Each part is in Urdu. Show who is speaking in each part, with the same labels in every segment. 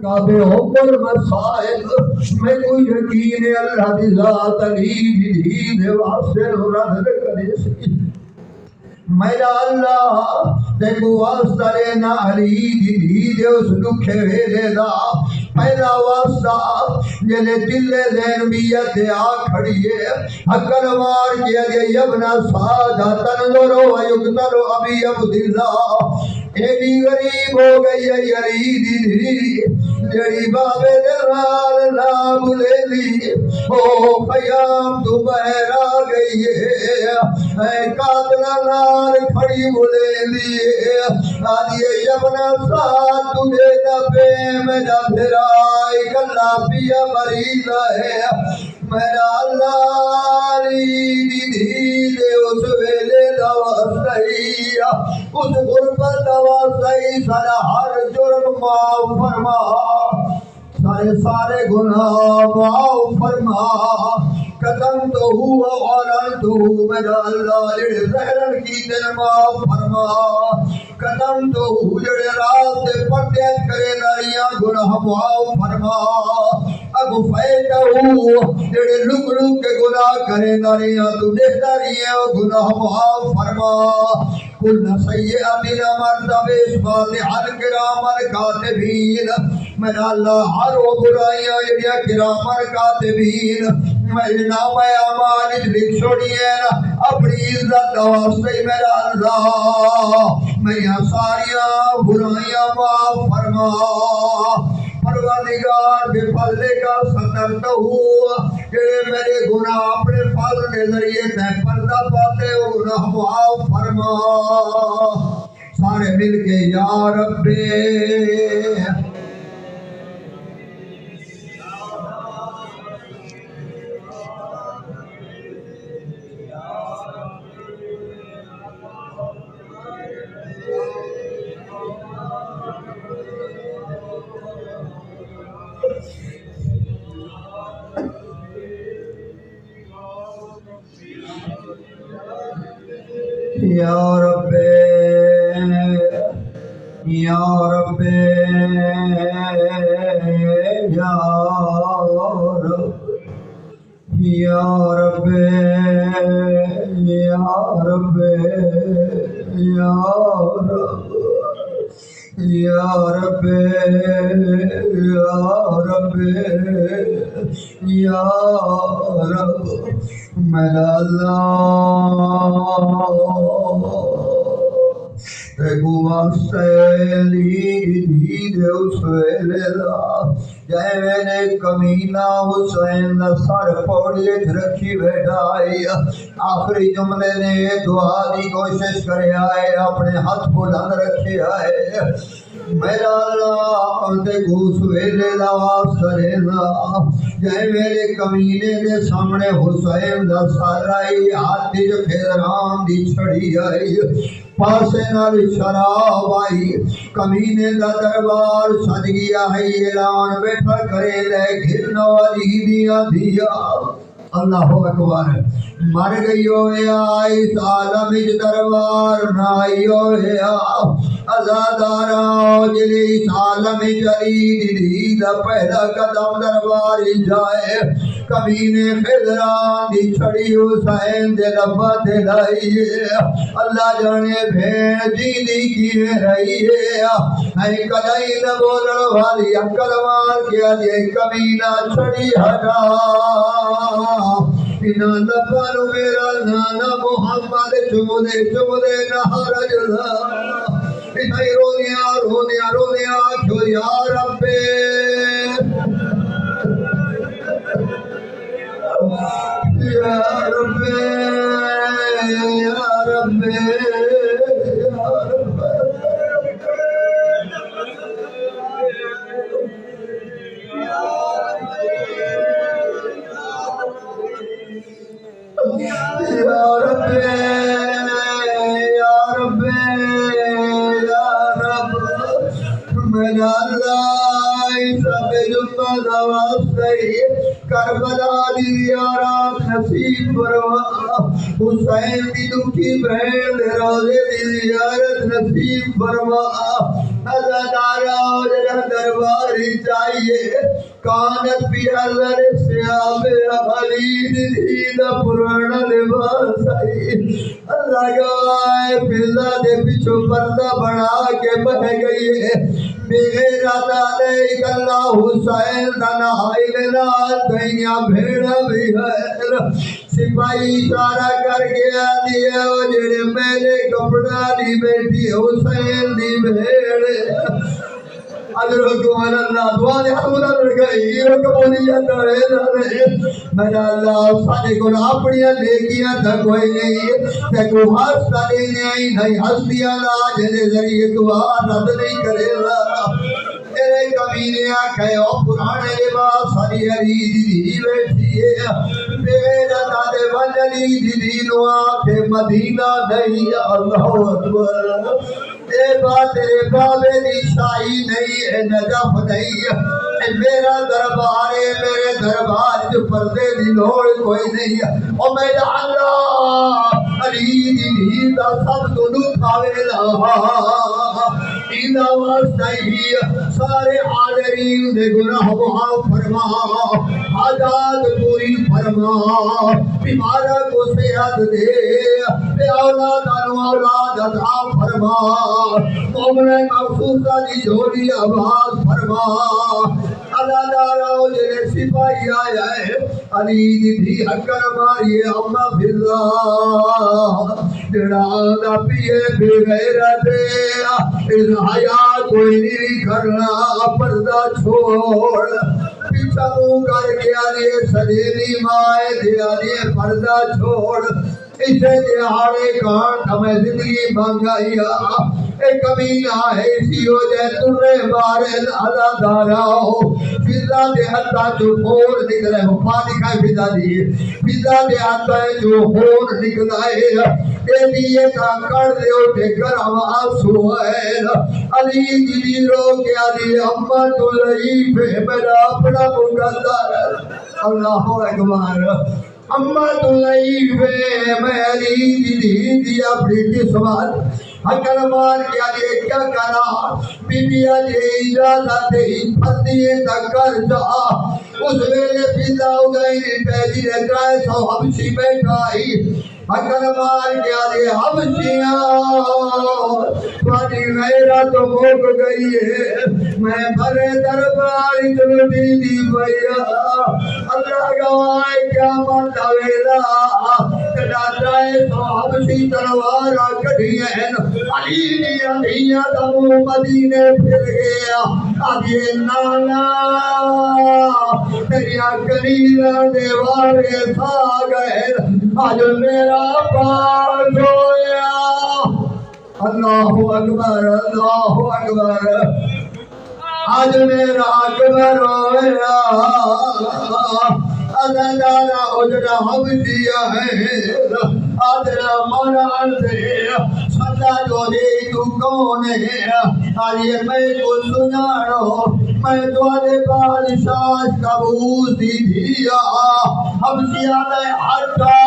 Speaker 1: کعبے عمر مسائل میں کوئی یقین اللہ دی ذات علی دی دے واسطے رد کرے سی میرا اللہ دیکھو واسطہ لینا علی دی دے اس دکھے ویلے دا پہلا واسطہ جلے دل دین بیت آ کھڑیے حقل مار کیا گیا یبنا سادہ تنظرو ویقتلو ابی عبداللہ ایڈی غریب ہو گئی ہے علی دی جڑی بابے دلال نام لے لی او قیام تو بہر آ گئی ہے اے قاتلہ نار کھڑی بلے لی آدھیے یبنا ساتھ تجھے دبے میں دبھرائی کلا پیا مریض ہے میرا اللہ دی دے اس ویلے دوستہی اس غربت دوستہی سارا ہر جرم معاف فرما سارے گناہ معاف فرما قدم تو ہوا غرل تو میرا اللہ جڑے زہرن کی دل معاف فرما قدم تو ہو جڑے رات دے پردے کرے داریاں گناہ معاف فرما اب فیدہ ہو جڑے لک لک کے گناہ کرے داریاں تو دیکھتا رہی گناہ معاف فرما کل سیئاتنا مرتب اسفال الکرام الکاتبین میرا اللہ ہر وہ برائیاں جڑیاں کرام الکاتبین میرے نام اعمال لکھ چھوڑیے اپنی عزت واسطے میرا اللہ میری ساریاں برائیاں معاف فرما پروردگار بے فضلے کا ستر تو ہوا کہ میرے گناہ اپنے فضل کے ذریعے تے پردہ پاتے ہو گناہ معاف فرما سارے مل کے یا رب یا رب یا رب یا رب یا رب یا رب یا رب یا رب میرا اللہ تیگو واسطے علی دی دے اس ویلے دا جائے میں نے کمینہ حسین دا سر پوڑیے رکھی بیٹھا آئی آخری جملے نے دعا دی کوشش کرے آئے اپنے ہاتھ بلند رکھے آئے میرا اللہ انتے گوس ویلے دا واسطہ لینا جائے میرے کمینے دے سامنے حسین دا سر آئی ہاتھی جو خیران دی چھڑی آئی پاسے نال شراب آئی کمینے دا دربار سج گیا ہے اعلان بیٹھا کرے لے گھرنا والی دیا دیا اللہ اکبر مر گئی ہوئے آئی عالم دربار نائی ہوئے ازادارا جلی عالم جلید دید پہلا قدم دربار جائے کمینے خضران دی چھڑی حسین دے لبا دے لائیے اللہ جانے بھین جیدی کی رہی ہے کدائی نہ بولن والی عقل مار کیا دے کمینہ چھڑی ہٹا بنا لبانو میرا نانا محمد چمدے نہ رجلا اتائی رونیا کیوں یا رب یا رب یا رب کربلا دی زیارت نصیب فرما حسین دی دکھی بہن روزے دی زیارت نصیب فرما ازادارا جرہ درباری چاہیے کانت پی حضر سیاب خلید دید پرانا لباس آئی اللہ گوائے فضا دے پیچھو پردہ بڑھا کے بہ گئی ہے بغیرت علیک اللہ حسین دنائل نال دینیا بھیڑا بھی ہے سپاہی اشارہ کر گیا دیا جڑے میرے کپڑا لی بیٹھی حسین دی بھیڑ اگر حکمان اللہ دعا دے حمدہ لڑکائی یہ قبولیت رہے میرا اللہ سارے گناہ اپنیاں لیکیاں تا کوئی نہیں تے کو ہستا لینے آئی نہیں ہستی اللہ جنہیں ذریعے دعا رد نہیں کرے اے کمینے آکھے او پرانے لباس ساری علی دی بیٹھی ہے بیرتا دے وجلی دی نو آکھے مدینہ نہیں اللہ اکبر اے بات تیرے بابے دی شاہی نہیں اے نجف نہیں اے میرا دربار ہے میرے دربار جو پردے دی لوڑ کوئی نہیں او میرا اللہ علی دی دا سب تو دکھاوے لا اینا واسطہ ہی سارے حاضرین دے گناہ معاف فرما حاجات پوری فرما بیمارہ کو صحت دے بے اولاد انو اولاد عطا فرما مومن مخصوصہ دی جھولی آواز فرما اللہ دارا جنہیں سپاہی آیا ہے علی دی حکر ماری اما فضا جڑا دا پیے بغیرت اس حیات کوئی نہیں کرنا پردہ چھوڑ پیچھا منہ کر کے آلیے سجیلی مائے دے آلیے پردہ چھوڑ اسے دیہاڑے کان ہمیں زندگی بانگائیا ایک کمینہ ہے اسی ہو جائے ترے بارے اللہ داراؤ فضا دے حتہ جو خور نکلے وفا دکھائے فضا دیئے فضا دے حتہ جو خور نکلائے اے دیئے کا کر دے اٹھے کر آواز سوائے علی جی رو کے علی امت العیف میرا اپنا مقدر اللہ اکبر امت العیف میں علی جی اپنی قسمت حکر مار کیا جے کیا کرا بی بی آجے اجازت پھردیے تکر جا اس ویلے فضا ہو گئی پیجی رکھائے سو حبشی بیٹھائی حکر مار کیا جے حبشیاں تھوڑی غیرت موک گئی ہے میں بھرے درباری جلدی دی بھیا اللہ گوائے کیا مرد ویلا کڑا جائے سو حبشی تلوارا کڑی ہے علی دیا دیا دمو مدینے پھر گیا آجے نانا تیریا کلیلہ دیوارے سا گئے آج میرا پاس ہویا اللہ اکبر اللہ اکبر آج میرا اکبر ہویا ادھارا اجرا ہم دیا ہے آدھرا مران دے سدا جو دے تو کون ہے آئیے میں کو سنانو میں دوالے بادشاہ کبوسی دیا اب سیادہ حٹا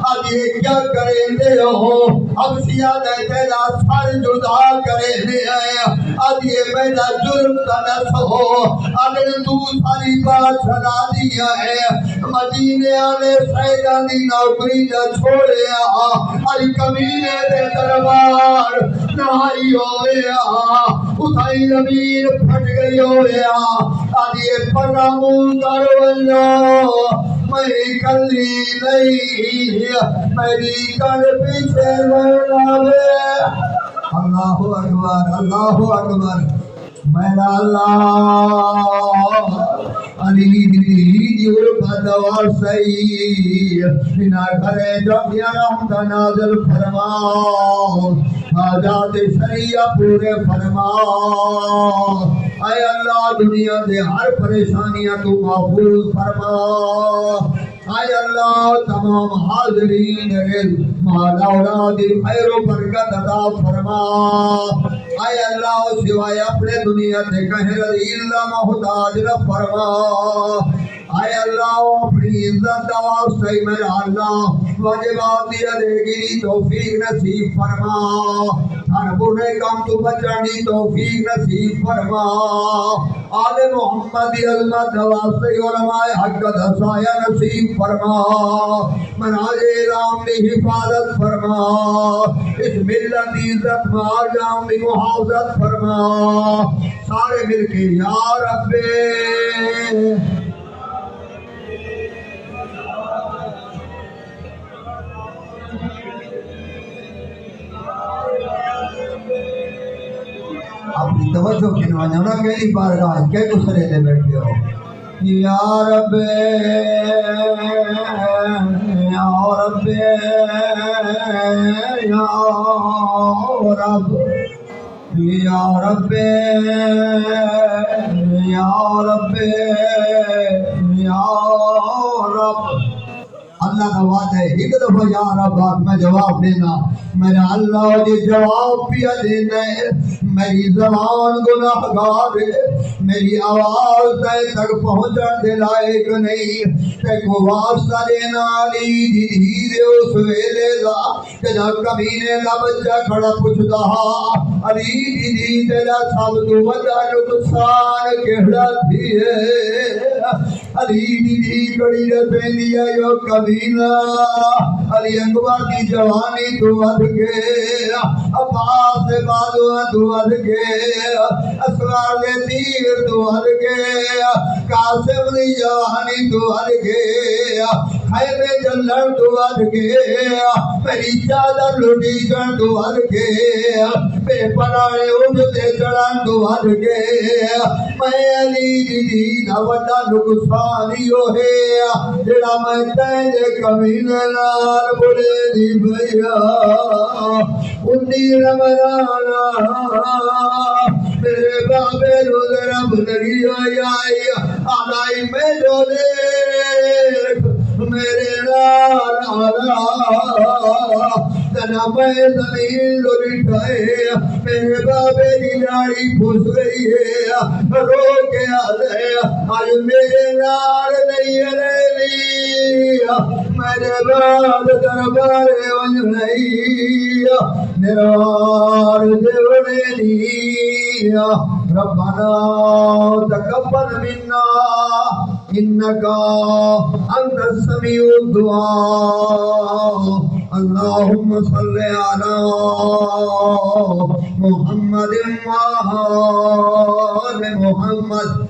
Speaker 1: آئیے کیا کریں دے ہو اب سیادہ تیرا سر جدا کریں دے آئیے میرا جرم تنس ہو اگر تو ساری بات چلا دیا ہے مدینے آلے سیدہ دی نوکری جا چھوڑے آئی کمینے دے دربار نہائی ہویا اتھائی زمین پھٹ گئی ہویا آدھیے پرامون کرولو میں کلی نہیں میری کل پیچھے لڑاوے اللہ اکبر میرا اللہ علی دیور بدوار سئی بنا گھرے جبیا رحمت نازل فرماؤ حاجات شریعہ پورے فرماؤ اے اللہ دنیا دے ہر پریشانیاں تو محفوظ فرماؤ اے اللہ تمام حاضرین مال اولاد خیر و برکت عطا فرماؤ اے اللہ سوائے اپنے دنیا سے کہیں رضی اللہ محتاج نہ فرما اے اللہ اپنی عزت واسطے میرا اللہ واجبات دیا دے گی توفیق نصیب فرما ہر برے کام تو بچانی توفیق نصیب فرما آل محمد عظمت واسطے علماء حق کا دسایا نصیب فرما مناج رام کی حفاظت فرما اس ملت کی عزت مار جام کی محافظت فرما سارے مل کے یا رب اپنی توجہ کھنوانا نا کہلی بارگاہ کے دوسرے لے بیٹھے ہو یا رب یا رب یا رب یا رب یا رب یا رب اللہ کا وعدہ ہے ایک دفعہ یا رب میں جواب دینا میرا اللہ جی جواب پیا دینا ہے میری زبان گناہگار ہے میری آواز تے تک پہنچن دے لائق نہیں تے کو واسطہ دینا علی جی دے اس ویلے دا کہ جب کمینے دا بچہ کھڑا پوچھدا علی جی تیرا سب تو وجہ نقصان کہڑا تھی ہے علی جی کڑی رہتے لیا یو کمینا علی اکبر کی جوانی تو ود گیا عباس سے بازو تو ود گیا اسرار دے تیر تو ود گیا قاسم دی جوانی تو ود گیا خیمے جلن تو ود گیا میری چادر لٹی کر تو ود گیا بے پرانے اٹھتے چڑھن تو ود گیا میں علی دی دا وڈا نقصانیو ہے جڑا میں تینجے کمینے نال بڑے دی بھیا انی رمضانا میرے بابے روز رب لگی آئی آلائی میں جو دیکھ میرے نال آلا تنا میں زمین لٹھائے میرے بابے کی داڑھی پھس گئی ہے رو کے آلے آج میرے نال نہیں لیا میرے بعد دربارے ونج نہیں نروار دیوڑے لیا ربنا تقبل منا انکا انت السمیع الدعاء اللہم صلی علی محمد و آل محمد